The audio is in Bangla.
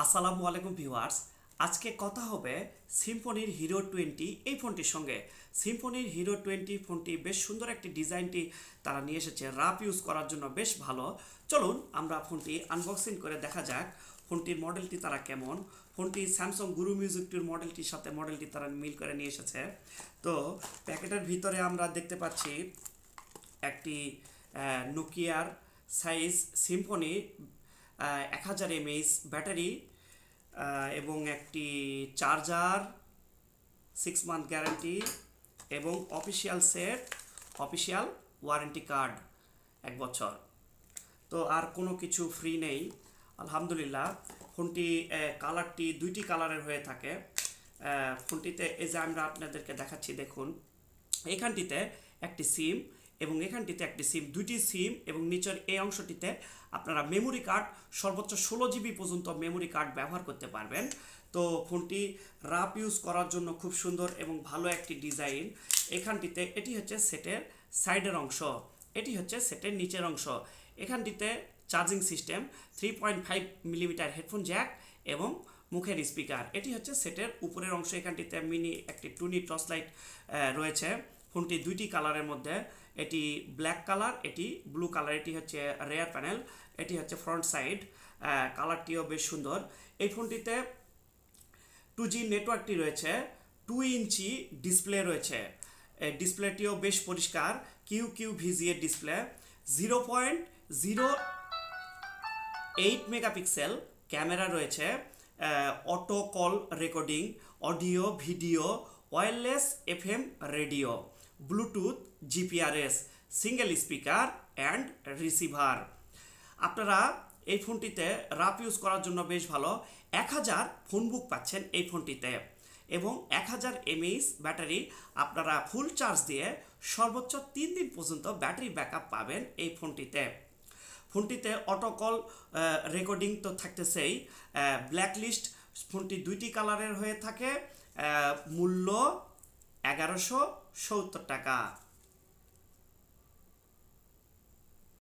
আসসালামু আলাইকুম ভিউয়ার্স। আজকে কথা হবে সিম্ফনির হিরো 20 এই ফোনটির সঙ্গে। সিম্ফনির হিরো 20 ফোনটি বেশ সুন্দর একটি ডিজাইনটি তারা নিয়ে এসেছে, রাফ ইউজ করার জন্য বেশ ভালো। চলুন আমরা ফোনটি আনবক্সিং করে দেখা যাক ফোনটির মডেলটি তারা কেমন। ফোনটি স্যামসাং গুরু মিউজিক টুর মডেলটির সাথে মডেলটি তারা মিল করে নিয়ে এসেছে। তো প্যাকেটের ভিতরে আমরা দেখতে পাচ্ছি একটি নোকিয়ার সাইজ সিম্ফনি 1000 mAh ব্যাটারি এবং একটি চার্জার, 6 মান্থ গ্যারান্টি এবং official set, official warranty card 1 বছর। তো আর কোনো কিছু ফ্রি নেই আলহামদুলিল্লাহ। ফোনটি কালারটি দুইটি কালারের হয়ে থাকে। ফোনটিতে এই যে আমরা আপনাদেরকে দেখাচ্ছি, দেখুন এখানটিতে একটি সিম এবং এখানটিতে একটি সিম, দুইটি সিম এবং নিচের এই অংশটিতে আপনারা মেমোরি কার্ড সর্বোচ্চ 16 GB পর্যন্ত মেমোরি কার্ড ব্যবহার করতে পারবেন। তো ফোনটি রাফ ইউজ করার জন্য খুব সুন্দর এবং ভালো একটি ডিজাইন। এখানটিতে এটি হচ্ছে সেটের সাইডের অংশ, এটি হচ্ছে সেটের নিচের অংশ। এখানটিতে charging system, 3.5mm headphone jack এবং মুখের স্পিকার। এটি হচ্ছে সেটের উপরের অংশ। এখানটিতে মিনি একটি টুনি টর্চ লাইট রয়েছে। ফোনটি দুইটি কালারের মধ্যে, এটি ব্ল্যাক কালার, এটি ব্লু কালার। এটি হচ্ছে রেয়ার প্যানেল, এটি হচ্ছে ফ্রন্ট সাইড। কালারটিও বেশ সুন্দর। এই ফোনটিতে 2G নেটওয়ার্কটি রয়েছে, 2 ইঞ্চি ডিসপ্লে রয়েছে। ডিসপ্লেটিও বেশ পরিষ্কার, QQVGA এর ডিসপ্লে। 0.08 মেগাপিক্সেল ক্যামেরা রয়েছে। Auto call recording, audio video, wireless FM radio, Bluetooth, GPRS, single speaker and receiver. আপনারা এই ফোনটিতে রাফ ইউজ করার জন্য বেশ ভালো। 1000 ফোন বুক পাচ্ছেন এই ফোনটিতে এবং 1000 mAh ব্যাটারি। আপনারা ফুল চার্জ দিয়ে সর্বোচ্চ 3 দিন পর্যন্ত ব্যাটারি ব্যাকআপ পাবেন এই ফোনটিতে। ফোনটিতে অটোকল রেকর্ডিং তো থাকতেছেই। ব্ল্যাকলিস্ট ফোনটি দুইটি কালারের হয়ে থাকে। মূল্য 1170 টাকা।